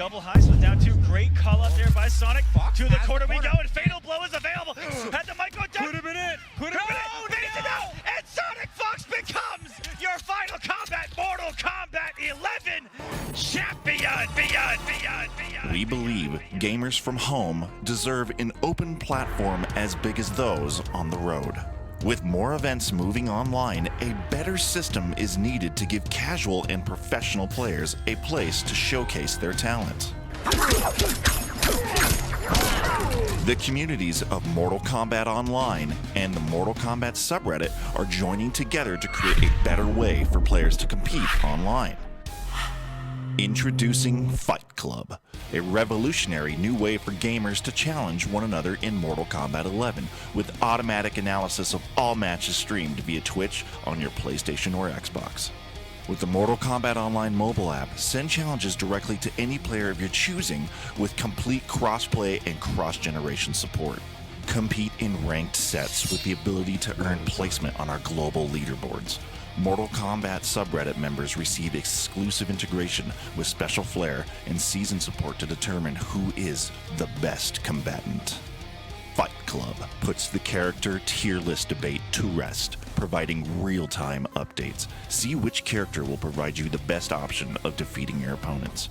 double high, so down two. Great call up there by Sonic. Fox to the corner we go, and Fatal Blow is available. Had the mic go down. Could have been it. Could have been it. Fades it out, and Sonic Fox becomes your Final Combat Mortal Kombat 11 champion. We believe gamers from home deserve an open platform as big as those on the road. With more events moving online, a better system is needed to give casual and professional players a place to showcase their talent. The communities of Mortal Kombat Online and the Mortal Kombat subreddit are joining together to create a better way for players to compete online. Introducing Fight Club, a revolutionary new way for gamers to challenge one another in Mortal Kombat 11, with automatic analysis of all matches streamed via Twitch on your PlayStation or Xbox. With the Mortal Kombat Online mobile app, send challenges directly to any player of your choosing with complete crossplay and cross-generation support. Compete in ranked sets with the ability to earn placement on our global leaderboards. Mortal Kombat subreddit members receive exclusive integration with special flair and season support to determine who is the best combatant. Fight Club puts the character tier list debate to rest, providing real-time updates. See which character will provide you the best option of defeating your opponents.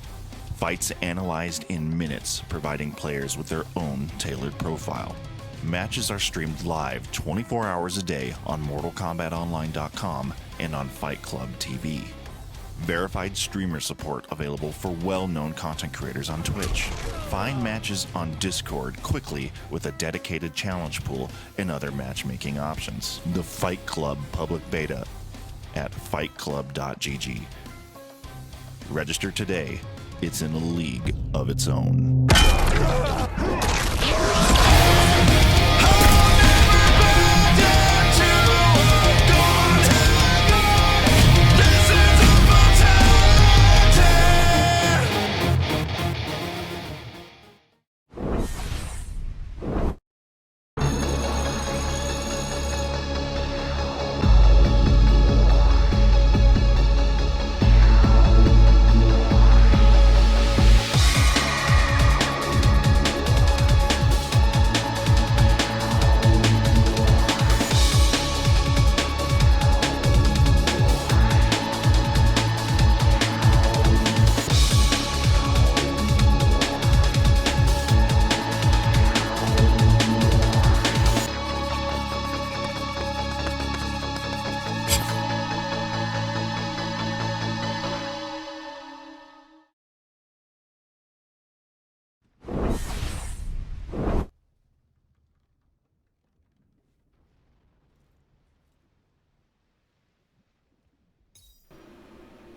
Fights analyzed in minutes, providing players with their own tailored profile. Matches are streamed live 24 hours a day on MortalKombatOnline.com and on Fight Club TV. Verified streamer support available for well-known content creators on Twitch. Find matches on Discord quickly with a dedicated challenge pool and other matchmaking options. The Fight Club public beta at fightclub.gg. Register today. It's in a league of its own.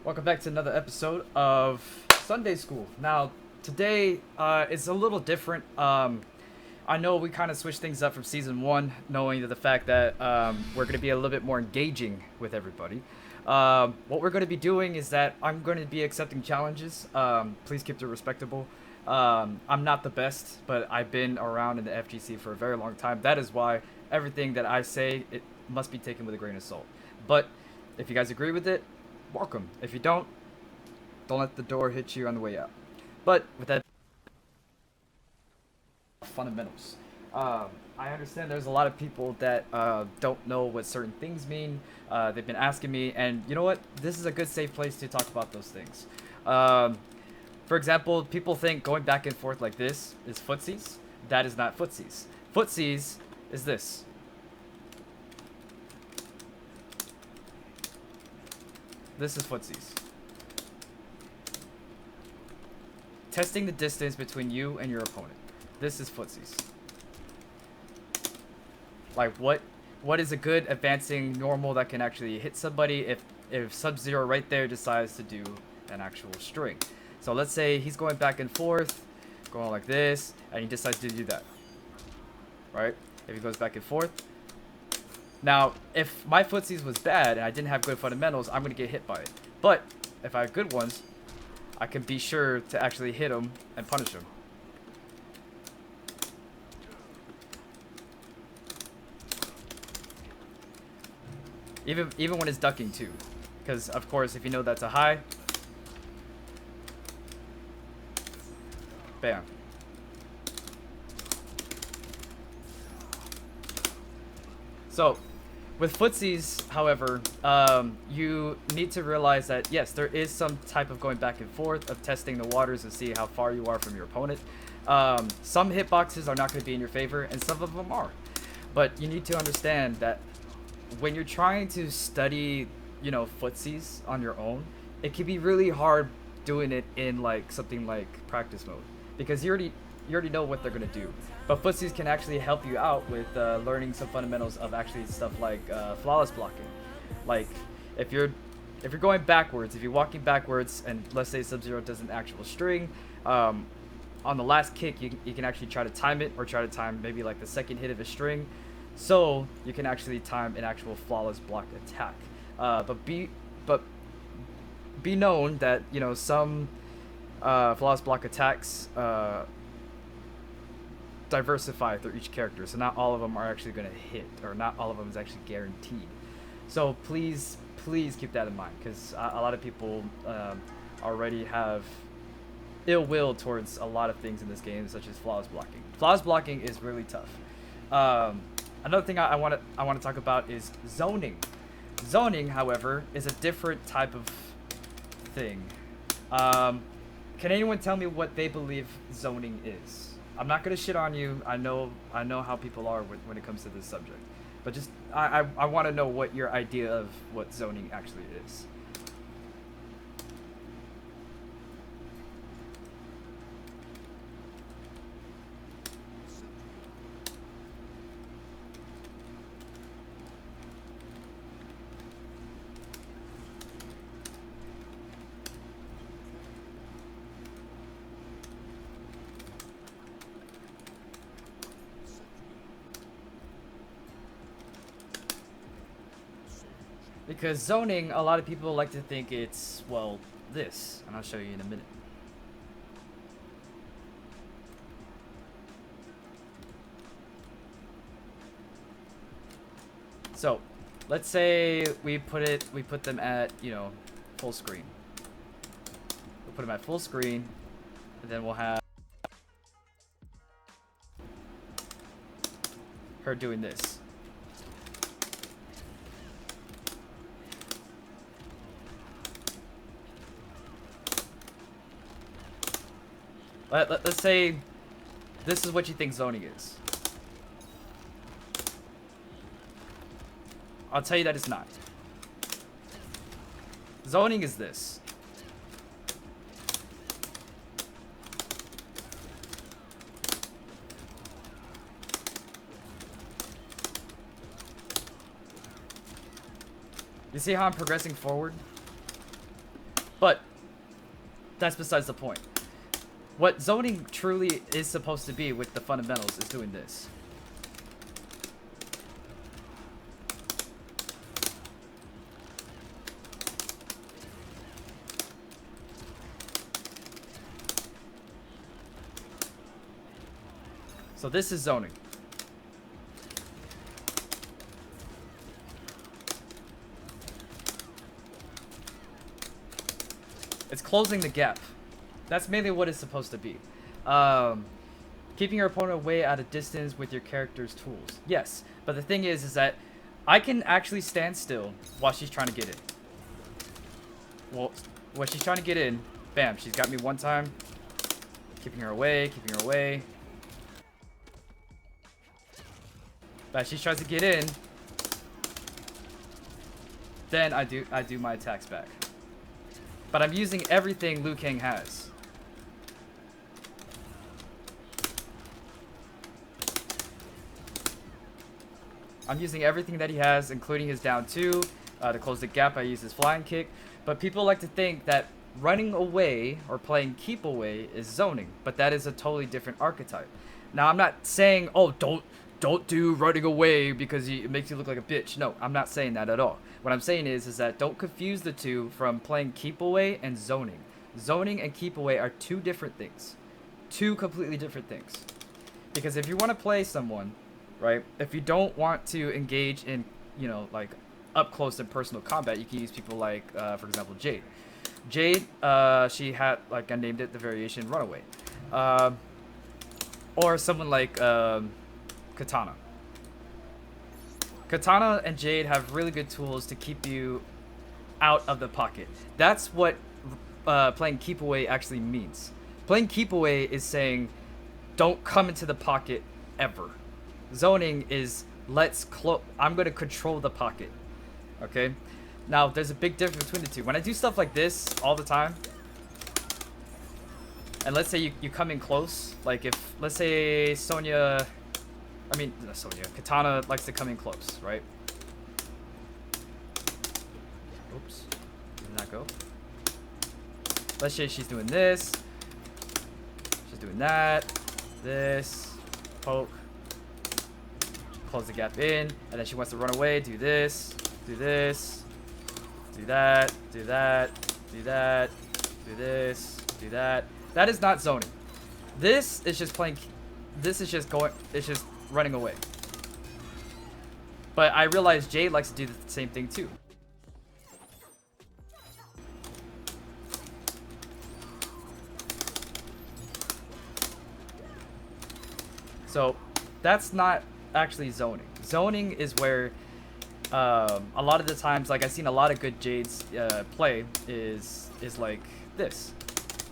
Welcome back to another episode of Sunday School. Now, today is a little different. I know we kind of switched things up from Season 1, knowing the fact that we're going to be a little bit more engaging with everybody. What we're going to be doing is that I'm going to be accepting challenges. Please keep it respectable. I'm not the best, but I've been around in the FGC for a very long time. That is why everything that I say, it must be taken with a grain of salt. But if you guys agree with it, welcome. If you don't let the door hit you on the way out. But with that, fundamentals. I understand there's a lot of people that don't know what certain things mean. They've been asking me, and you know what? This is a good safe place to talk about those things. For example, people think going back and forth like this is footsies. That is not footsies. Footsies is this. This is footsies. Testing the distance between you and your opponent. This is footsies. Like what is a good advancing normal that can actually hit somebody if Sub-Zero right there decides to do an actual string. So let's say he's going back and forth, going like this, and he decides to do that. Right? If he goes back and forth. Now, if my footsies was bad and I didn't have good fundamentals, I'm going to get hit by it. But if I have good ones, I can be sure to actually hit him and punish him. Even when it's ducking too. Because, of course, if you know that's a high, Bam. So, with footsies, however, you need to realize that, yes, there is some type of going back and forth of testing the waters to see how far you are from your opponent. Some hitboxes are not going to be in your favor, and some of them are. But you need to understand that when you're trying to study, you know, footsies on your own, it can be really hard doing it in like something like practice mode, because you already know what they're gonna do. But footsies can actually help you out with learning some fundamentals of actually stuff like flawless blocking. Like if you're going backwards, if you're walking backwards, and let's say Sub-Zero does an actual string, on the last kick you can actually try to time it, or try to time maybe like the second hit of a string, so you can actually time an actual flawless block attack. But be known that, you know, some flawless block attacks diversify through each character, so not all of them are actually going to hit, or not all of them is actually guaranteed. So please keep that in mind, because a lot of people already have ill will towards a lot of things in this game, such as flawless blocking. Flawless blocking is really tough. Another thing I want to talk about is zoning. Zoning, however, is a different type of thing. Can anyone tell me what they believe zoning is? I'm not gonna shit on you. I know how people are when it comes to this subject, but just I want to know what your idea of what zoning actually is. Because zoning, a lot of people like to think it's, well, this, and I'll show you in a minute. So, let's say we put them at, you know, full screen. We'll put them at full screen, and then we'll have her doing this. Let's say this is what you think zoning is. I'll tell you that it's not. Zoning is this. You see how I'm progressing forward? But that's besides the point. What zoning truly is supposed to be with the fundamentals is doing this. So this is zoning. It's closing the gap. That's mainly what it's supposed to be. Keeping your opponent away at a distance with your character's tools. Yes, but the thing is that I can actually stand still while she's trying to get in. Well, when she's trying to get in, bam, she's got me one time. Keeping her away, keeping her away. But she tries to get in, then I do my attacks back. But I'm using everything Liu Kang has. I'm using everything that he has, including his down 2. To close the gap, I use his flying kick. But people like to think that running away or playing keep away is zoning, but that is a totally different archetype. Now, I'm not saying, oh, don't do running away because it makes you look like a bitch. No, I'm not saying that at all. What I'm saying is that don't confuse the two from playing keep away and zoning. Zoning and keep away are two different things. Two completely different things. Because if you want to play someone, right, if you don't want to engage in, you know, like up close and personal combat, you can use people like, for example, Jade. Jade, she had, like I named it, the variation Runaway. Or someone like Katana. Katana and Jade have really good tools to keep you out of the pocket. That's what playing keep away actually means. Playing keep away is saying, don't come into the pocket ever. Zoning is I'm going to control the pocket. Okay? Now, there's a big difference between the two. When I do stuff like this all the time, and let's say you come in close, like if, let's say Katana likes to come in close, right? Oops, did not go. Let's say she's doing this, she's doing that, this, poke, close the gap in, and then she wants to run away, do this, do this, do that, do that, do that, do this, do that. That is not zoning. This is just playing, it's just running away. But I realize Jade likes to do the same thing too. So that's not actually zoning. Zoning is where a lot of the times, like I've seen a lot of good Jades play is like this.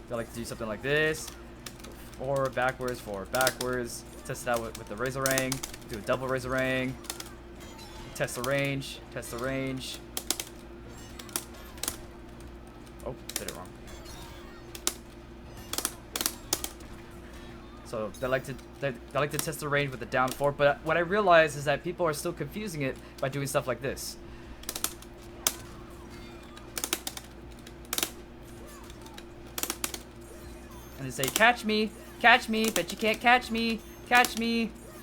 They like to do something like this. Forward, backwards, test it out with the Razorang, do a double Razorang, test the range, oh, did it wrong. So they like to test the range with the down 4, but what I realize is that people are still confusing it by doing stuff like this. And they say, catch me, but you can't catch me,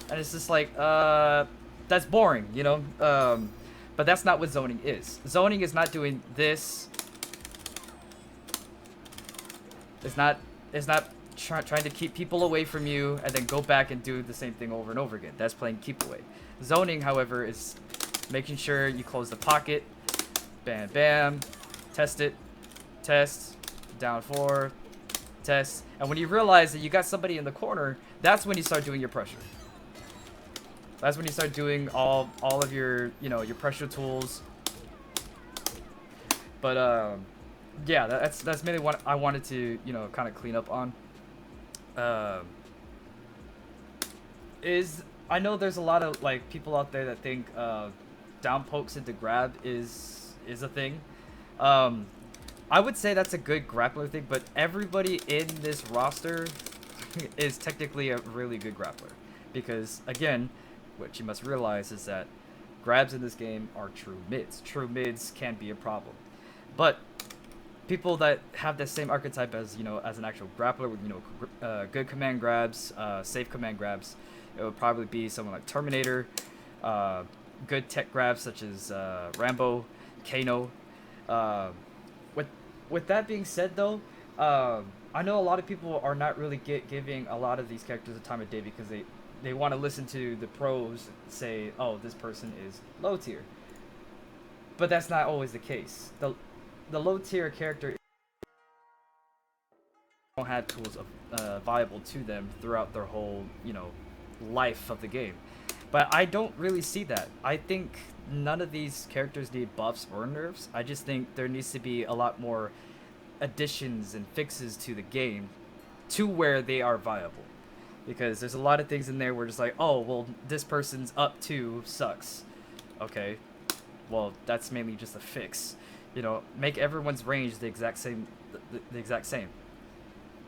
and it's just like, that's boring, you know. But that's not what zoning is. Zoning is not doing this. It's not trying to keep people away from you and then go back and do the same thing over and over again. That's playing keep away. Zoning, however, is making sure you close the pocket, bam, bam, test it, test, down 4, test, and when you realize that you got somebody in the corner, that's when you start doing your pressure. That's when you start doing all of your, you know, your pressure tools. But yeah, that's mainly what I wanted to, you know, kind of clean up on. I know there's a lot of like people out there that think down pokes into grab is a thing. I would say that's a good grappler thing, but everybody in this roster is technically a really good grappler. Because, again, what you must realize is that grabs in this game are true mids. True mids can be a problem. But people that have the same archetype as, you know, as an actual grappler with, you know, good command grabs, safe command grabs, it would probably be someone like Terminator, good tech grabs such as Rambo, Kano. With that being said, though, I know a lot of people are not really giving a lot of these characters the time of day because they want to listen to the pros say, oh, this person is low tier. But that's not always the case. The low tier character don't have tools viable to them throughout their whole, you know, life of the game. But I don't really see that. I think none of these characters need buffs or nerfs. I just think there needs to be a lot more additions and fixes to the game to where they are viable. Because there's a lot of things in there where just like, oh, well, this person's up 2 sucks. Okay, well, that's mainly just a fix. You know, make everyone's range the exact same,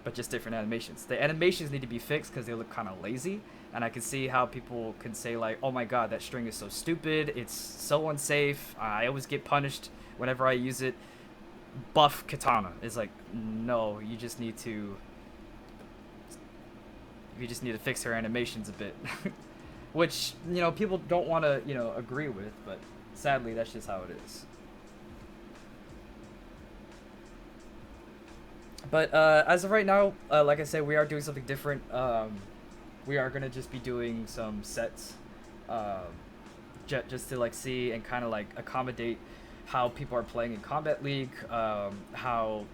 but just different animations. The animations need to be fixed because they look kind of lazy. And I can see how people can say like, oh my god, that string is so stupid, it's so unsafe, I always get punished whenever I use it. Buff Katana. It's like, no, you just need to fix her animations a bit. Which, you know, people don't want to, you know, agree with, but sadly that's just how it is. But as of right now, like I said, we are doing something different. We are gonna just be doing some sets, just to like see and kind of like accommodate how people are playing in Combat League, how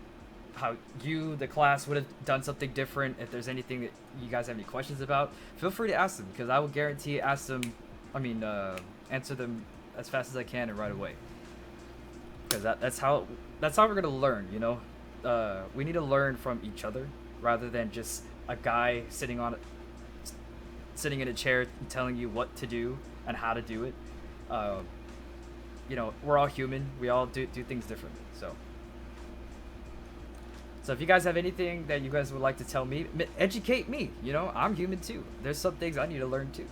how you, the class, would have done something different. If there's anything that you guys have any questions about, feel free to ask them, because I will guarantee answer them as fast as I can and right away. Because that's how we're gonna learn, you know. We need to learn from each other rather than just a guy sitting in a chair telling you what to do and how to do it. You know, we're all human. We all do things differently. So if you guys have anything that you guys would like to tell me, educate me. You know, I'm human too. There's some things I need to learn too.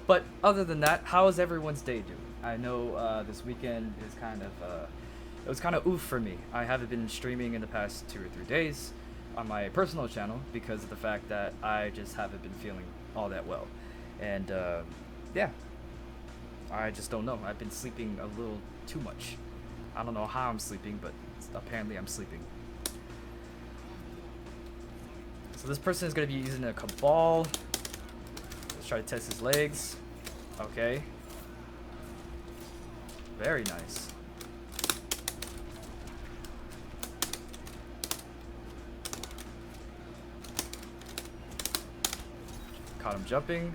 But other than that, how is everyone's day doing? I know this weekend is it was kind of oof for me. I haven't been streaming in the past 2 or 3 days on my personal channel because of the fact that I just haven't been feeling all that well. And yeah, I just don't know. I've been sleeping a little too much. I don't know how I'm sleeping, but apparently I'm sleeping. So this person is going to be using a Cabal. Let's try to test his legs. Okay. Very nice. Caught him jumping.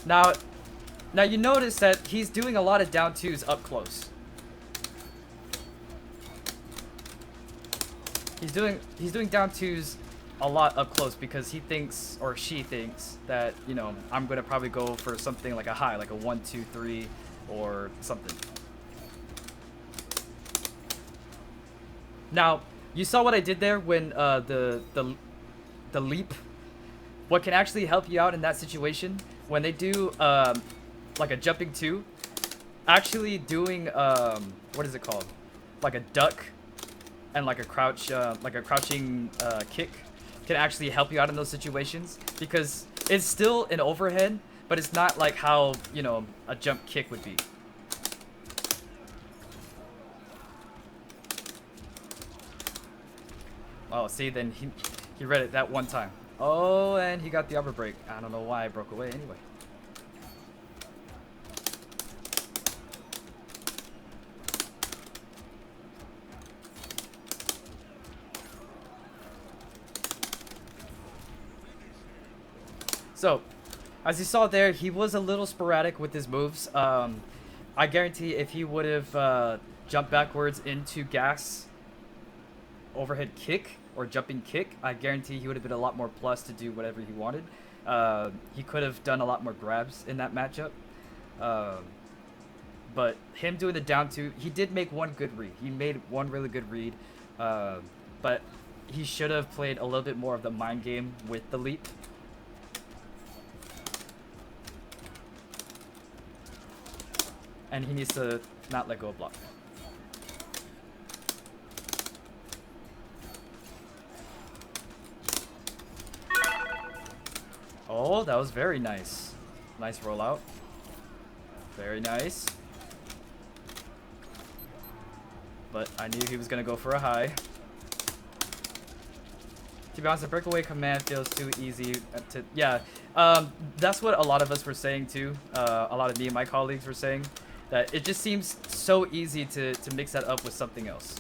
Now you notice that he's doing a lot of down twos up close. He's doing down twos a lot up close because he thinks, or she thinks, that, you know, I'm gonna probably go for something like a high, like a 1, 2, 3, or something. Now, you saw what I did there when the leap. What can actually help you out in that situation when they do like a jumping 2, actually doing what is it called, like a duck and like a crouch, like a crouching kick, can actually help you out in those situations, because it's still an overhead, but it's not like how, you know, a jump kick would be. Oh, see, then he read it that one time. Oh, and he got the upper break. I don't know why I broke away anyway. So, as you saw there, he was a little sporadic with his moves. I guarantee if he would have jumped backwards into gas overhead kick or jumping kick, I guarantee he would have been a lot more plus to do whatever he wanted. He could have done a lot more grabs in that matchup. But him doing the down two, he did make one good read. He made one really good read. But he should have played a little bit more of the mind game with the leap. And he needs to not let go of block. Oh, that was very nice. Nice rollout. Very nice. But I knew he was going to go for a high. To be honest, the breakaway command feels too easy to... Yeah, that's what a lot of us were saying too. A lot of me and my colleagues were saying. That it just seems so easy to mix that up with something else.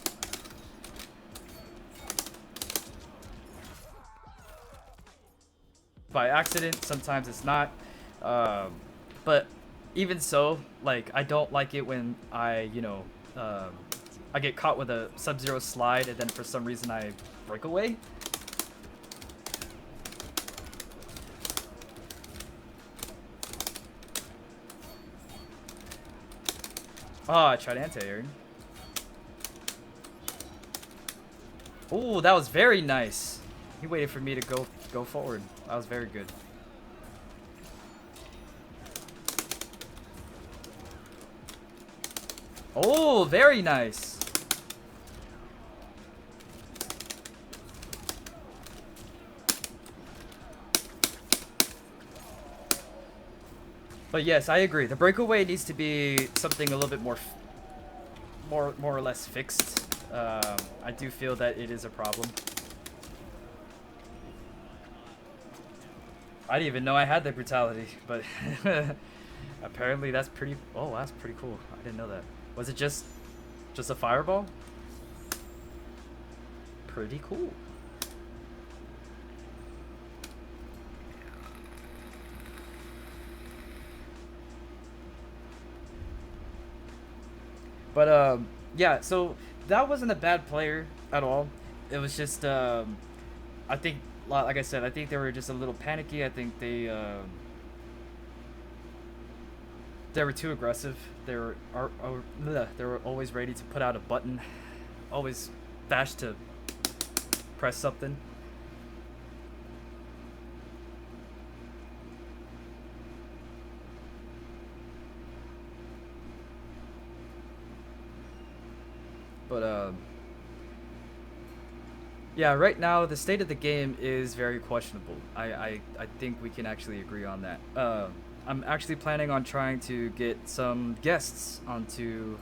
By accident, sometimes it's not. But even so, like, I don't like it when I, you know, I get caught with a Sub-Zero slide and then for some reason I break away. Oh, I tried anti-airing. Oh, that was very nice. He waited for me to go forward. That was very good. Oh, very nice. But yes, I agree. The breakaway needs to be something a little bit more more or less fixed. I do feel that it is a problem. I didn't even know I had the brutality, but apparently that's pretty. Oh, that's pretty cool. I didn't know that. Was it just a fireball? Pretty cool. But yeah. So that wasn't a bad player at all. It was just I think, like I said, I think they were just a little panicky. I think they were too aggressive. They were always ready to put out a button, always dash to press something. But yeah, right now the state of the game is very questionable. I think we can actually agree on that. I'm actually planning on trying to get some guests onto,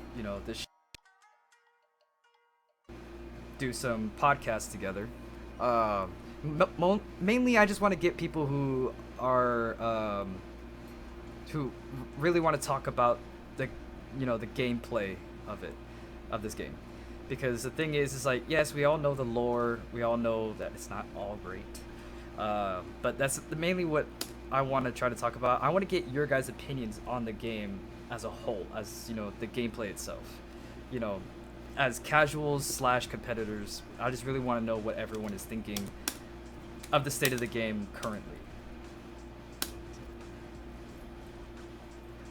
this do some podcasts together. Mainly I just want to get people who are who really want to talk about the the gameplay of this game. Because the thing is like, yes, we all know the lore, we all know that it's not all great, but that's mainly what I want to try to talk about. I want to get your guys' opinions on the game as a whole, as the gameplay itself. As casuals / competitors, I just really want to know what everyone is thinking of the state of the game currently.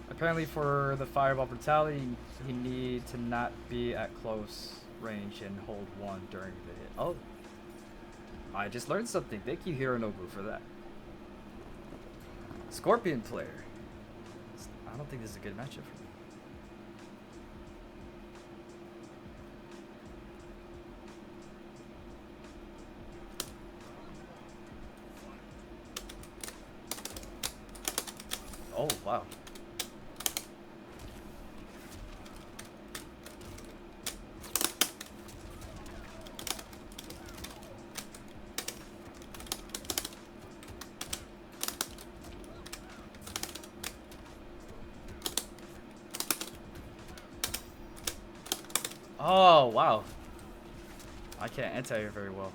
Apparently for the fireball brutality, you need to not be at close range and hold 1 during the hit. Oh, I just learned something. Thank you, Hironobu, for that. Scorpion player. I don't think this is a good matchup for me. Oh, wow. Oh, wow. I can't anti-air very well.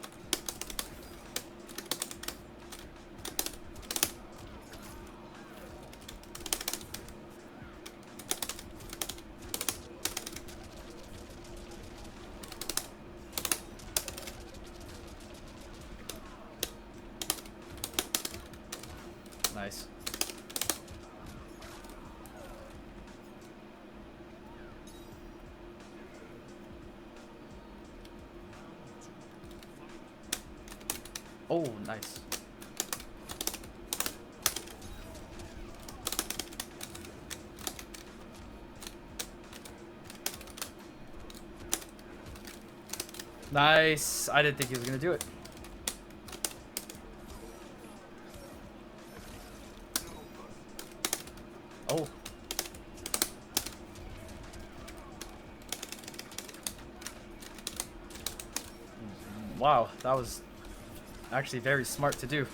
Nice. Oh, nice. Nice. I didn't think he was going to do it. Oh. Wow, that was actually very smart to do.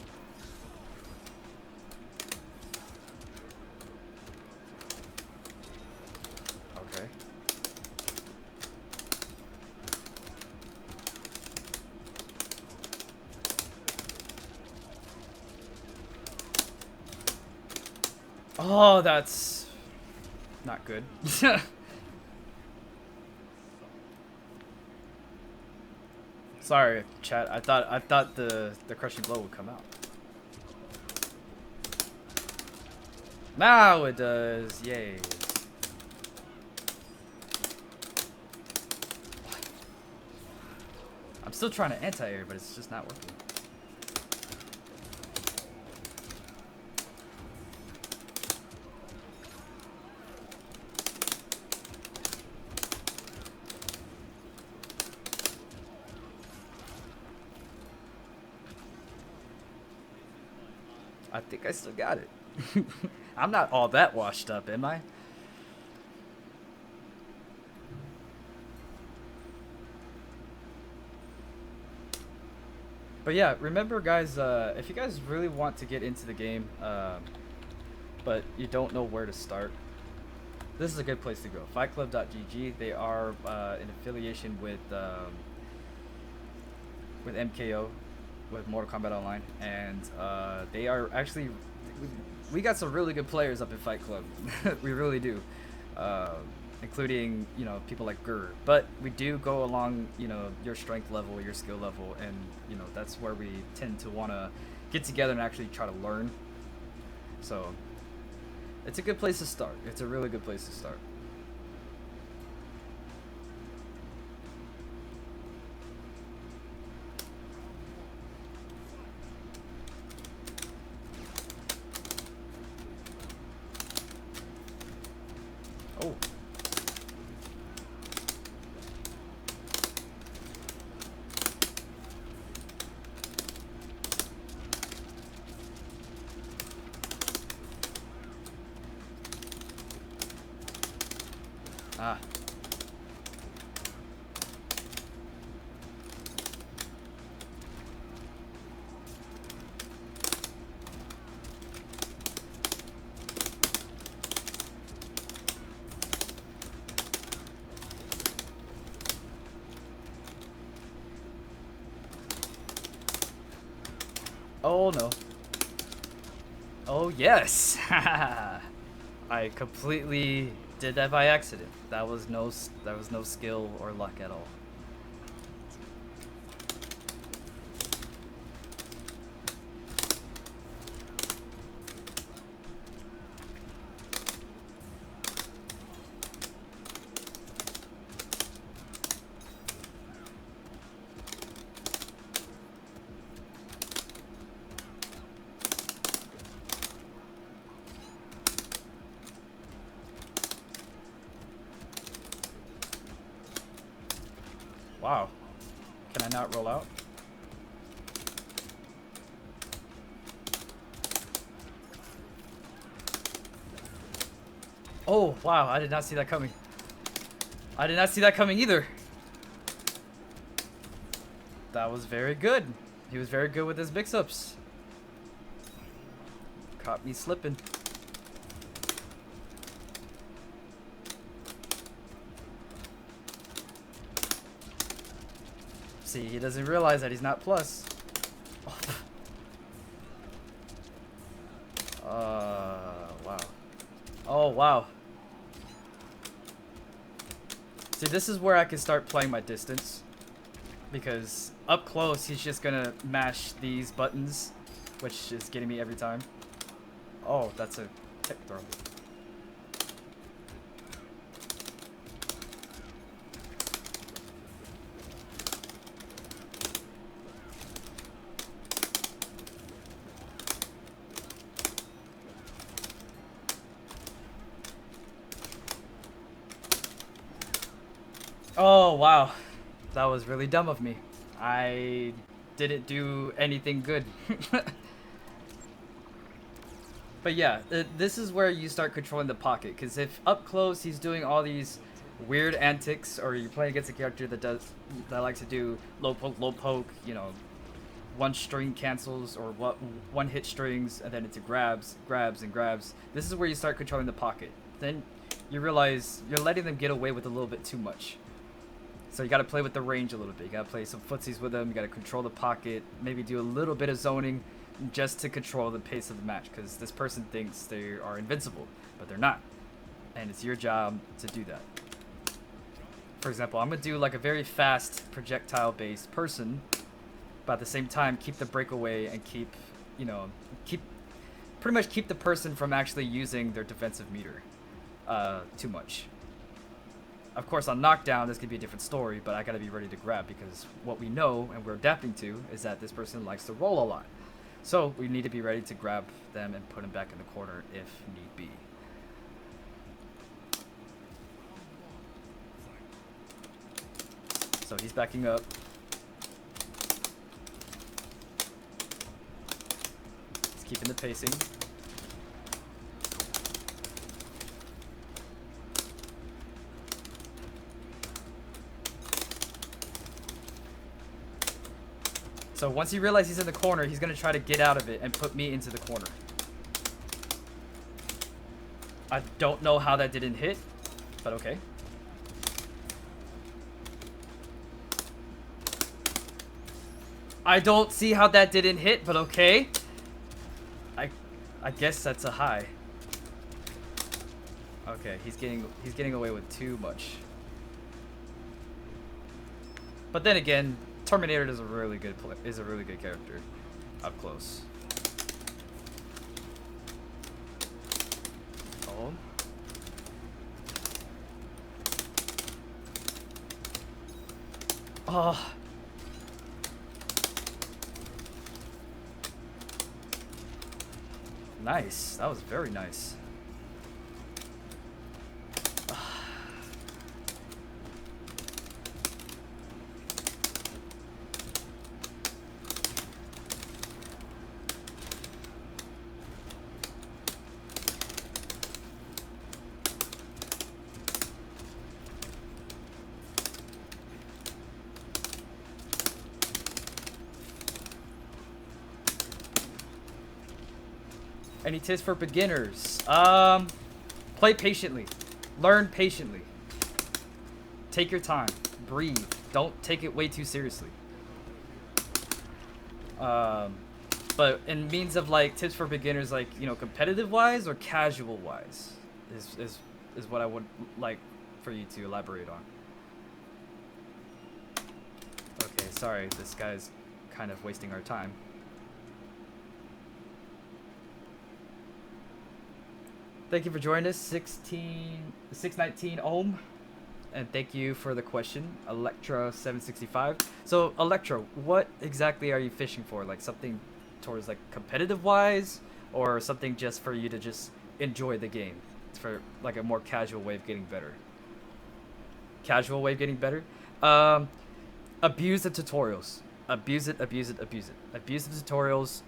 Okay. Oh, that's not good. Sorry, chat. I thought the crushing blow would come out. Now it does. Yay. I'm still trying to anti-air, but it's just not working. I think I still got it. I'm not all that washed up, am I? But yeah, remember guys, if you guys really want to get into the game, but you don't know where to start, this is a good place to go. FightClub.gg. They are in affiliation with MKO, with Mortal Kombat Online, and they are actually, we got some really good players up in Fight Club. We really do, including, you know, people like Gur. But we do go along, you know, your strength level, your skill level, and you know that's where we tend to want to get together and actually try to learn. So it's a good place to start. It's a really good place to start. Oh. Ah. Oh no. Oh yes. I completely did that by accident. That was no skill or luck at all. Wow. Can I not roll out? Oh, wow. I did not see that coming. I did not see that coming either. That was very good. He was very good with his mix-ups. Caught me slipping. See, he doesn't realize that he's not plus. Wow. Oh, wow. See, this is where I can start playing my distance. Because up close, he's just gonna mash these buttons, which is getting me every time. Oh, that's a tech throw. Oh, wow. That was really dumb of me. I didn't do anything good. But yeah, this is where you start controlling the pocket. Because if up close he's doing all these weird antics, or you're playing against a character that likes to do low poke, you know, one string cancels, or one hit strings, and then into grabs. This is where you start controlling the pocket. Then you realize you're letting them get away with a little bit too much. So you got to play with the range a little bit. You got to play some footsies with them. You got to control the pocket. Maybe do a little bit of zoning just to control the pace of the match. Because this person thinks they are invincible, but they're not. And it's your job to do that. For example, I'm going to do like a very fast projectile-based person. But at the same time, keep the breakaway and keep, you know, pretty much keep the person from actually using their defensive meter too much. Of course, on knockdown, this could be a different story, but I gotta be ready to grab, because what we know and we're adapting to is that this person likes to roll a lot. So we need to be ready to grab them and put them back in the corner if need be. So he's backing up. He's keeping the pacing. So once he realizes he's in the corner, he's gonna try to get out of it and put me into the corner. I don't know how that didn't hit, but okay. I don't see how that didn't hit, but okay. I guess that's a high. Okay, he's getting away with too much. But then again, Terminator is a really good character up close. Oh. Oh. Nice. That was very nice. Any tips for beginners? Play patiently. Learn patiently. Take your time. Breathe. Don't take it way too seriously. But in means of like tips for beginners, like, you know, competitive wise or casual wise is what I would like for you to elaborate on. Okay, sorry, this guy's kind of wasting our time. Thank you for joining us, 619 Ohm. And thank you for the question, Electra765. So, Electra, what exactly are you fishing for? Like something towards like competitive wise, or something just for you to just enjoy the game? It's for like a more casual way of getting better. Casual way of getting better? Abuse the tutorials. Abuse it, abuse it, abuse it. Abuse the tutorials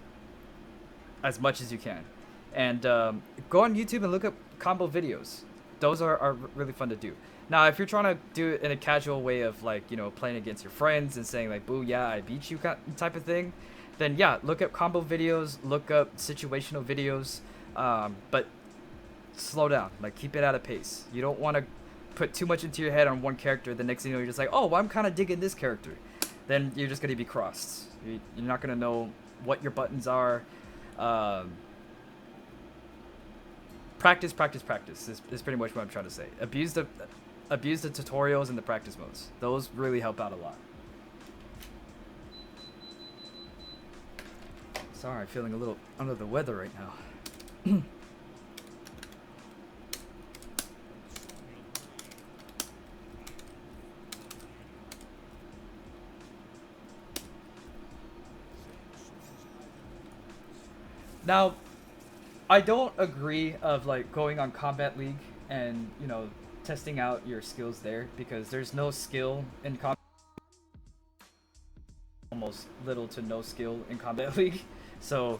as much as you can. And go on YouTube and look up combo videos. Those are really fun to do. Now, if you're trying to do it in a casual way of like, you know, playing against your friends and saying like, boo, yeah, I beat you type of thing, then yeah, look up combo videos, look up situational videos, but slow down, like keep it at a pace. You don't want to put too much into your head on one character. The next thing you know, you're just like, oh, well, I'm kind of digging this character. Then you're just going to be crossed. You're not going to know what your buttons are. Practice, practice, practice is pretty much what I'm trying to say. Abuse the tutorials and the practice modes. Those really help out a lot. Sorry, I'm feeling a little under the weather right now. Now, I don't agree of like going on Combat League and, you know, testing out your skills there, because there's no skill in Combat almost little to no skill in Combat League. So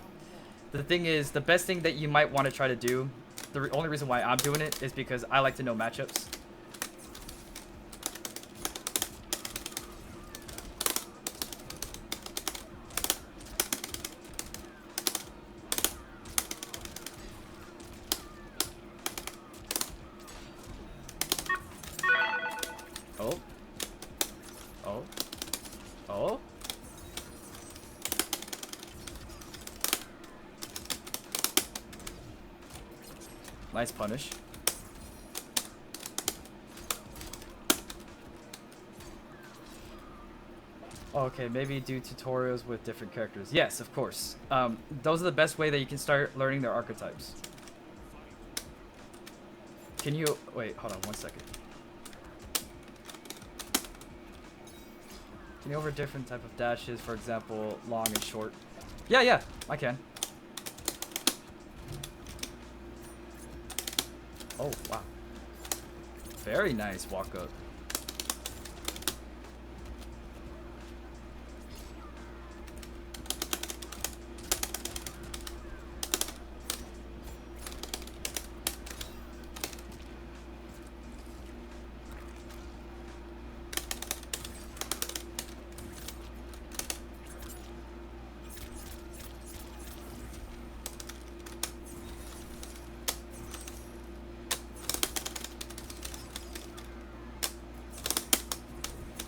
the thing is, the best thing that you might want to try to do, the only reason why I'm doing it is because I like to know matchups. Nice punish. Okay, maybe do tutorials with different characters. Yes, of course. Those are the best way that you can start learning their archetypes. Can you... Wait, hold on 1 second. Can you over different type of dashes, for example, long and short? Yeah, I can. Oh, wow. Very nice walk up.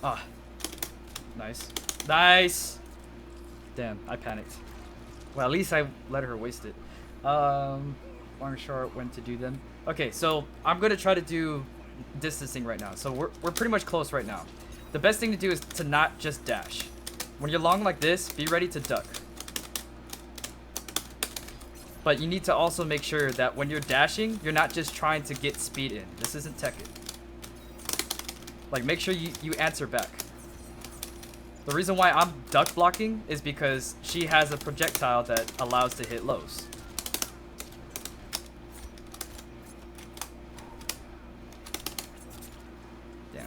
Ah. Nice. Nice! Damn, I panicked. Well, at least I let her waste it. Long, short, when to do them. Okay, so I'm gonna try to do distancing right now. So we're pretty much close right now. The best thing to do is to not just dash. When you're long like this, be ready to duck. But you need to also make sure that when you're dashing, you're not just trying to get speed in. This isn't Tekken. Like, make sure you answer back. The reason why I'm duck blocking is because she has a projectile that allows to hit lows. Damn.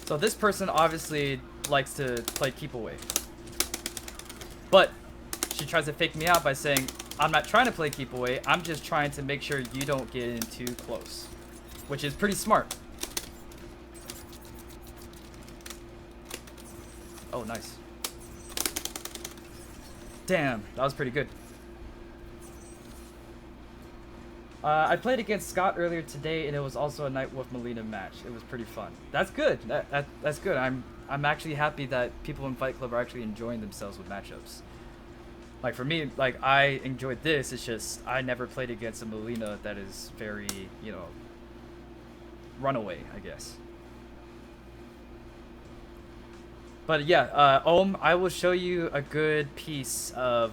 So this person obviously likes to play keep away. But she tries to fake me out by saying, I'm not trying to play keep away, I'm just trying to make sure you don't get in too close. Which is pretty smart. Oh, nice. Damn, that was pretty good. I played against Scott earlier today, and it was also a Nightwolf Mileena match. It was pretty fun. That's good. That's good. I'm actually happy that people in Fight Club are actually enjoying themselves with matchups. Like, for me, like, I enjoyed this. It's just I never played against a Mileena that is very, you know, runaway, I guess. But yeah, Ohm, I will show you a good piece of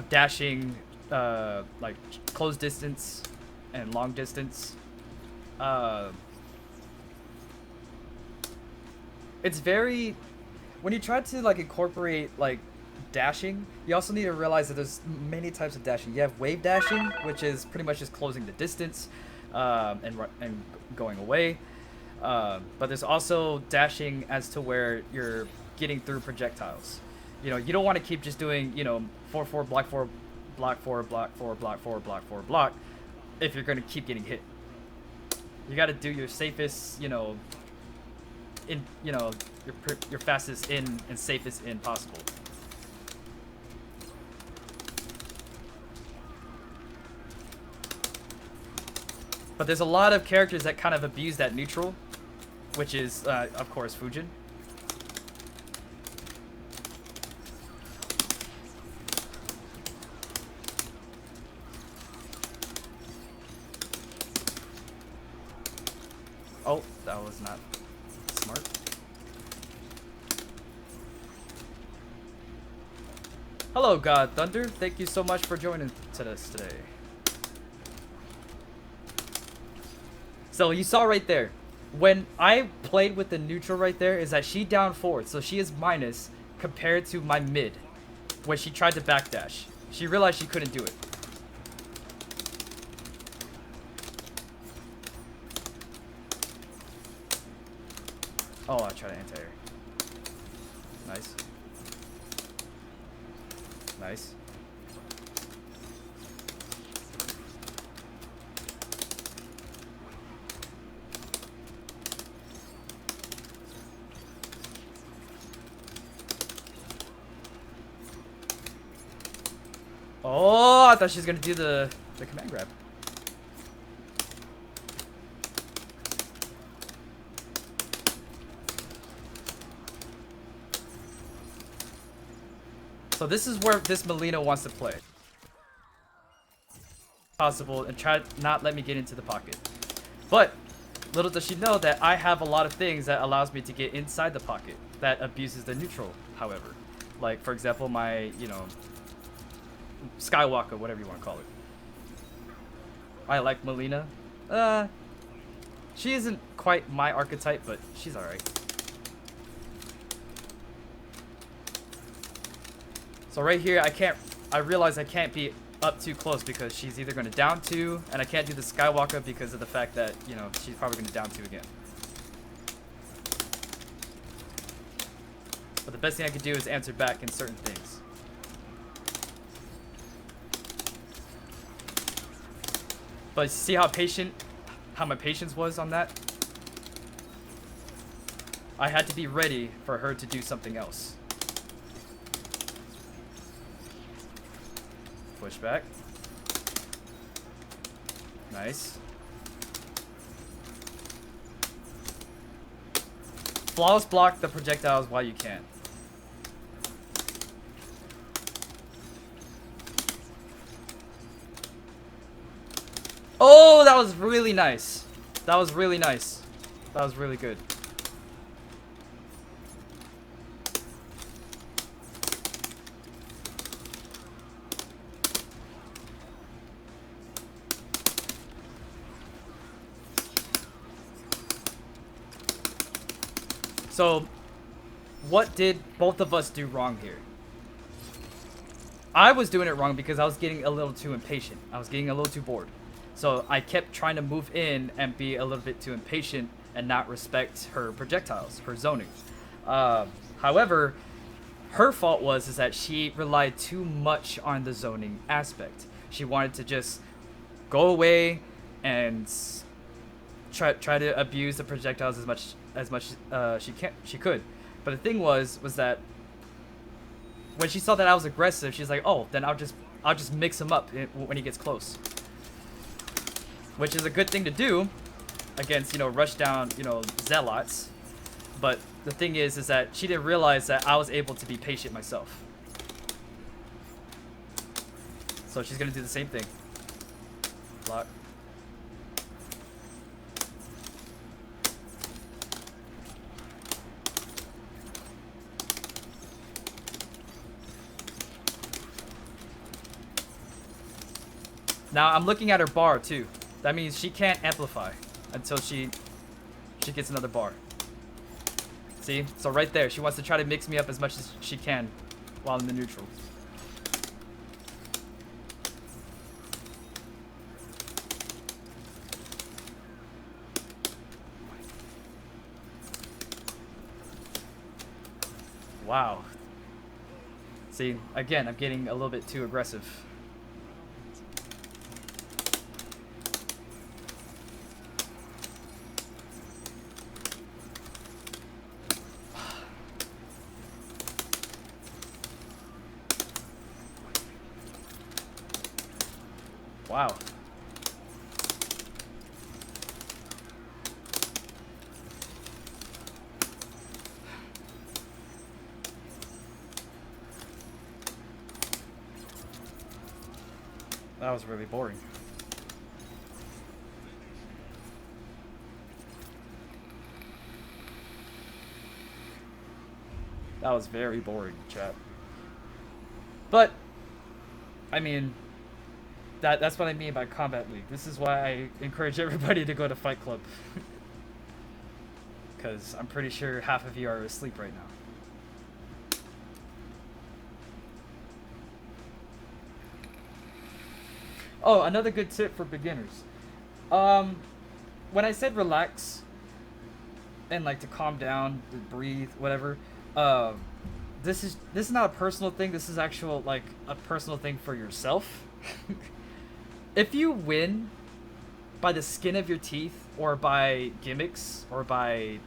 dashing, like close distance and long distance. It's very, when you try to like incorporate like dashing, you also need to realize that there's many types of dashing. You have wave dashing, which is pretty much just closing the distance and going away. But there's also dashing as to where you're getting through projectiles. You know, you don't want to keep just doing, you know, 4-4, block 4, block 4, block 4, block 4, block 4, block, if you're going to keep getting hit. You got to do your safest, you know, in, you know, your fastest in and safest in possible. But there's a lot of characters that kind of abuse that neutral, which is, of course, Fujin. Oh, that was not smart. Hello, God Thunder. Thank you so much for joining us today. So you saw right there, when I played with the neutral right there, is that she down forward, so she is minus compared to my mid when she tried to backdash. She realized she couldn't do it. Oh, I tried to anti-air. Nice. Nice. Oh, I thought she was gonna do the command grab. So this is where this Mileena wants to play. Possible, and try to not let me get into the pocket. But little does she know that I have a lot of things that allows me to get inside the pocket that abuses the neutral, however. Like, for example, my, you know, Skywalker, whatever you want to call it. I like Mileena. She isn't quite my archetype, but she's alright. So right here, I realize I can't be up too close because she's either going to down 2, and I can't do the Skywalker because of the fact that, you know, she's probably going to down 2 again. But the best thing I could do is answer back in certain things. But see how my patience was on that? I had to be ready for her to do something else. Pushback. Nice. Flawless block the projectiles while you can. Oh, that was really nice. That was really nice. That was really good. So, what did both of us do wrong here? I was doing it wrong because I was getting a little too impatient. I was getting a little too bored. So I kept trying to move in and be a little bit too impatient and not respect her projectiles, her zoning. However, her fault is that she relied too much on the zoning aspect. She wanted to just go away and try to abuse the projectiles as much she could. But the thing was that when she saw that I was aggressive, she's like, oh, then I'll just mix him up when he gets close. Which is a good thing to do against, rush down, zealots. But the thing is that she didn't realize that I was able to be patient myself. So she's gonna do the same thing. Block. Now I'm looking at her bar too. That means she can't amplify until she gets another bar. See? So right there, she wants to try to mix me up as much as she can while in the neutral. Wow. See, again, I'm getting a little bit too aggressive. Wow. That was really boring. That was very boring, chat. But, I mean, that's what I mean by Combat League. This is why I encourage everybody to go to Fight Club. Because I'm pretty sure half of you are asleep right now. Oh, another good tip for beginners. When I said relax and like to calm down, to breathe, whatever, this is not a personal thing. This is actual like a personal thing for yourself. If you win by the skin of your teeth or by gimmicks or by,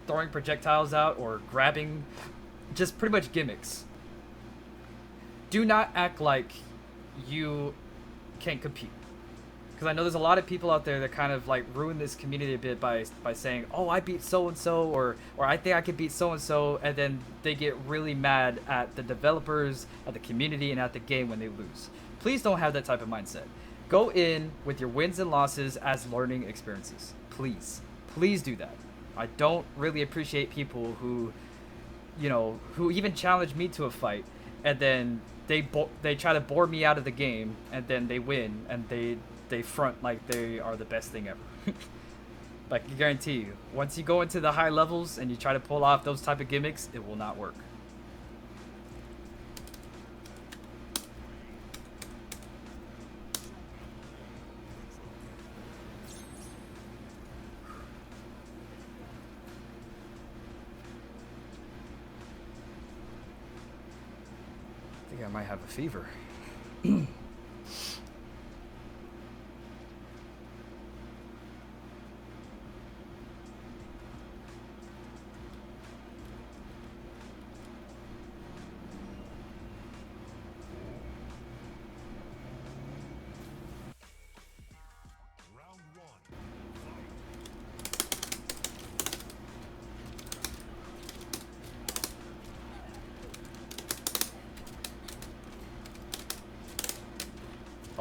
throwing projectiles out or grabbing, just pretty much gimmicks, do not act like you can't compete. Because I know there's a lot of people out there that kind of like ruin this community a bit by saying, oh, I beat so-and-so or I think I could beat so-and-so, and then they get really mad at the developers, at the community, and at the game when they lose. Please don't have that type of mindset. Go in with your wins and losses as learning experiences. Please. Please do that. I don't really appreciate people who even challenge me to a fight, and then they try to bore me out of the game, and then they win, and they front like they are the best thing ever. Like, I guarantee you, once you go into the high levels and you try to pull off those type of gimmicks, it will not work. I think I might have a fever.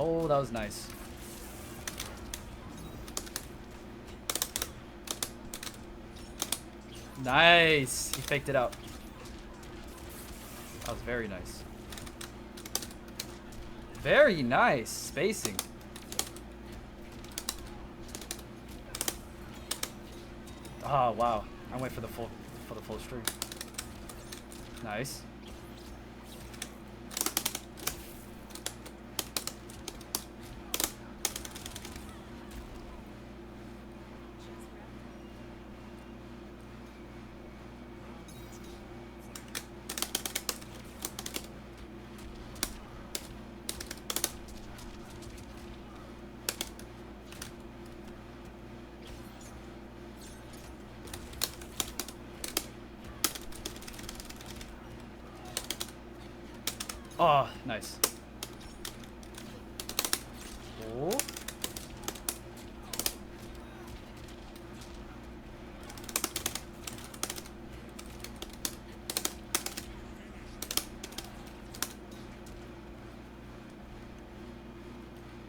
Oh, that was nice. Nice. He faked it out. That was very nice. Very nice spacing. Oh wow! I went for the full string. Nice. Oh, nice. Oh.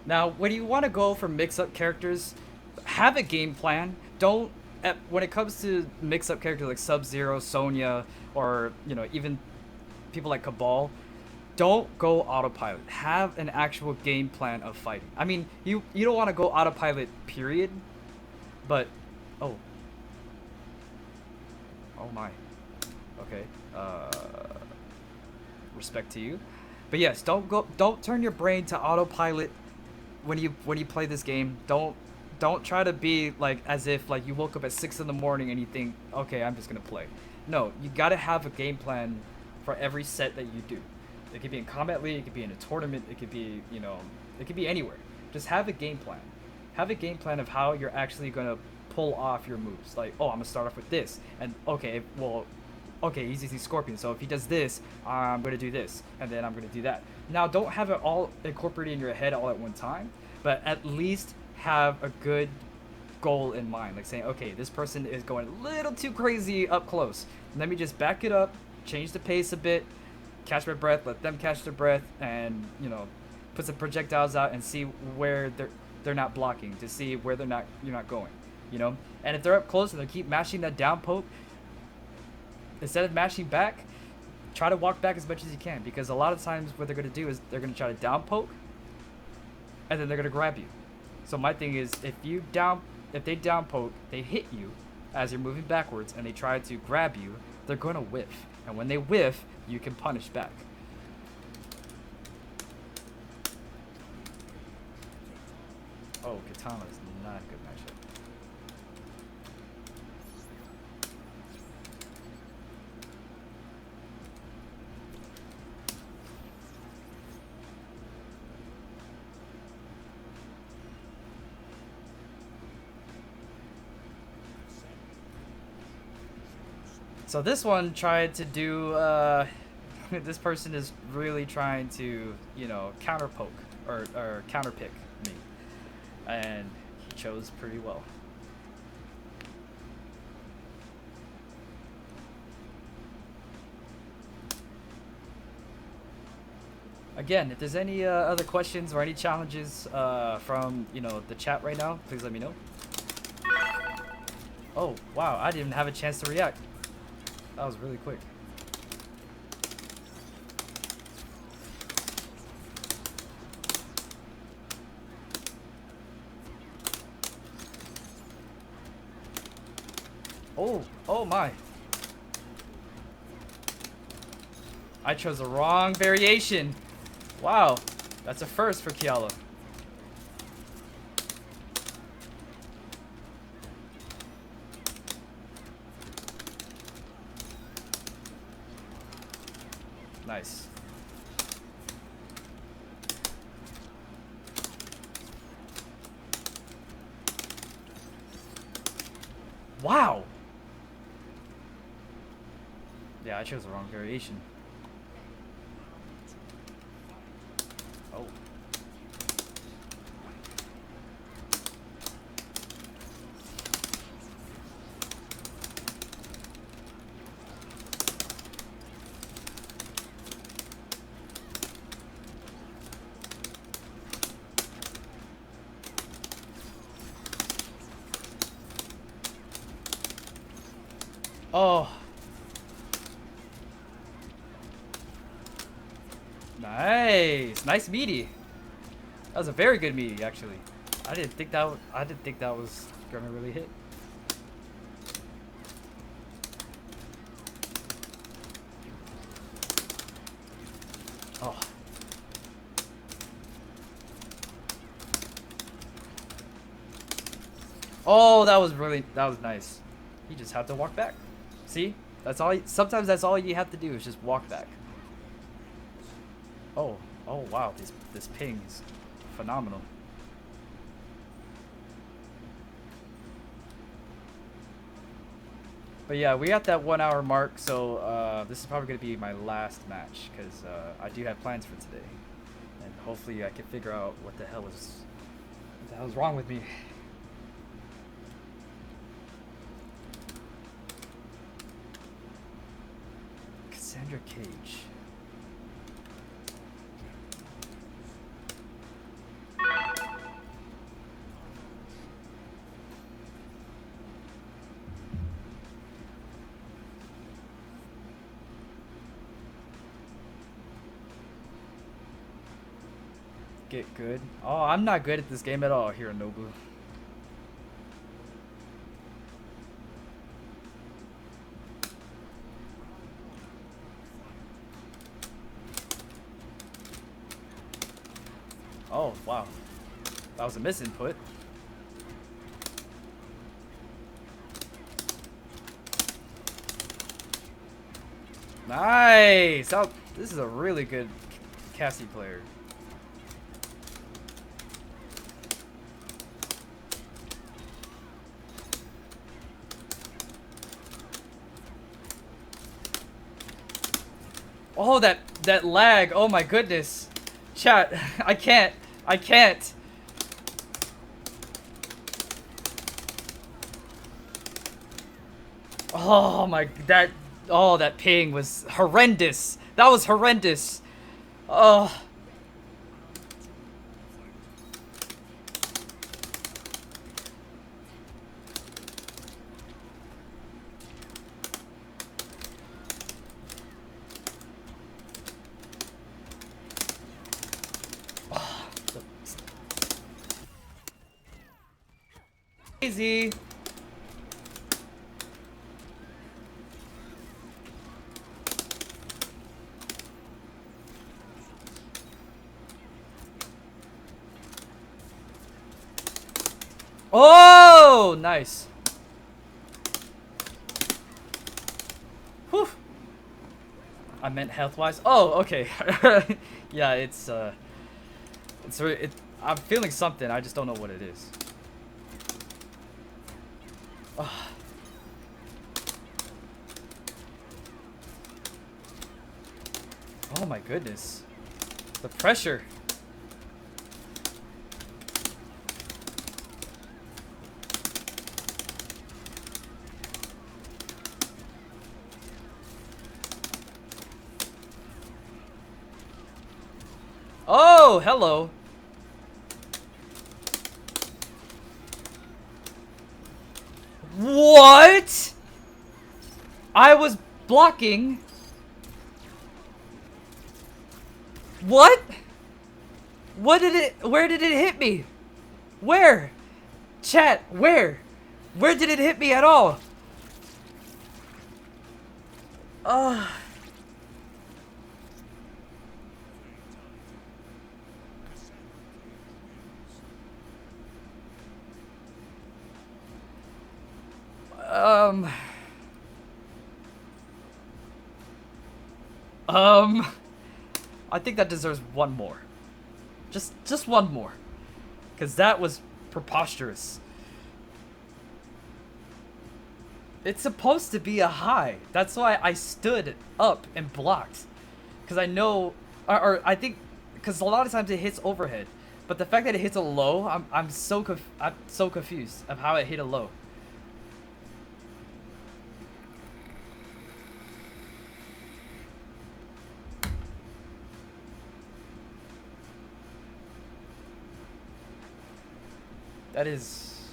Now, when you want to go for mix-up characters, have a game plan. Don't, when it comes to mix-up characters like Sub-Zero, Sonya, or, you know, even people like Cabal, don't go autopilot. Have an actual game plan of fighting. I mean, you don't want to go autopilot, period. But, oh my. Okay. Respect to you. But yes, don't turn your brain to autopilot when you play this game. Don't try to be like as if like you woke up at 6 in the morning and you think, okay, I'm just gonna play. No, you gotta have a game plan for every set that you do. It could be in Combat League, it could be in a tournament, it could be, you know, it could be anywhere. Just have a game plan. Have a game plan of how you're actually gonna pull off your moves. Like, oh, I'm gonna start off with this, and okay, well, okay, he's using Scorpion, so if he does this, I'm gonna do this, and then I'm gonna do that. Now, don't have it all incorporated in your head all at one time, but at least have a good goal in mind. Like saying, okay, this person is going a little too crazy up close. Let me just back it up, change the pace a bit, catch my breath, let them catch their breath, and, you know, put some projectiles out and see where they're not blocking, to see where you're not going, you know. And if they're up close and they keep mashing that down poke, instead of mashing back, try to walk back as much as you can, because a lot of times what they're going to do is they're going to try to down poke and then they're going to grab you. So my thing is, if they down poke, they hit you as you're moving backwards and they try to grab you, they're going to whiff, and when they whiff, you can punish back. Oh, Katana is not a good matchup. So this one tried to do, this person is really trying to, you know, counter poke or counter pick me. And he chose pretty well. Again, if there's any other questions or any challenges from, you know, the chat right now, please let me know. Oh, wow, I didn't even have a chance to react. That was really quick. Oh my. I chose the wrong variation. Wow, that's a first for Kiala. Nice. Wow. Yeah, I chose the wrong variation. Oh. Oh. Nice. Nice meaty. That was a very good meaty, actually. I didn't think that was gonna really hit. Oh. Oh, that was nice. You just have to walk back. See? That's all. Sometimes that's all you have to do is just walk back. Oh, oh wow, this ping is phenomenal. But yeah, we got that 1 hour mark, so this is probably gonna be my last match because I do have plans for today, and hopefully I can figure out what the hell is wrong with me. Cassandra Cage. Get good. Oh, I'm not good at this game at all, Hironobu. Oh, wow. That was a misinput. Nice! Oh, this is a really good Cassie player. Oh, that lag. Oh my goodness. Chat, I can't. Oh my, that ping was horrendous. That was horrendous. Oh. Easy. Oh, nice. Whew. I meant health-wise. Oh, okay. Yeah, I'm feeling something. I just don't know what it is. Oh. Oh my goodness. The pressure. Oh, hello. What? I was blocking. What? Where did it hit me? Where? Chat, where? Where did it hit me at all? I think that deserves one more. Just one more. Because that was preposterous. It's supposed to be a high. That's why I stood up and blocked. Because I know, or I think, because a lot of times it hits overhead. But the fact that it hits a low, I'm so confused of how it hit a low. That is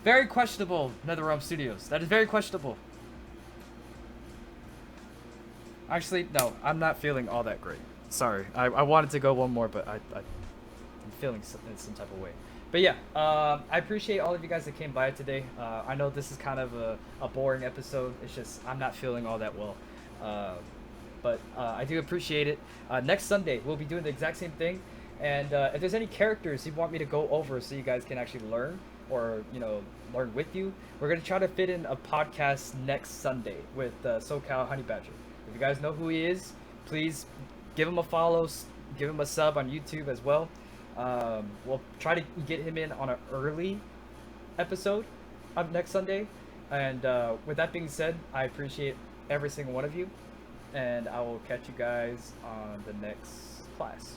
very questionable, NetherRealm Studios. That is very questionable. Actually, no, I'm not feeling all that great. Sorry, I wanted to go one more, but I'm feeling in some type of way. But yeah, I appreciate all of you guys that came by today. I know this is kind of a boring episode. It's just I'm not feeling all that well. But I do appreciate it. Next Sunday, we'll be doing the exact same thing. And if there's any characters you want me to go over so you guys can actually learn or, learn with you, we're going to try to fit in a podcast next Sunday with SoCal Honey Badger. If you guys know who he is, please give him a follow, give him a sub on YouTube as well. We'll try to get him in on an early episode of next Sunday. And with that being said, I appreciate every single one of you. And I will catch you guys on the next class.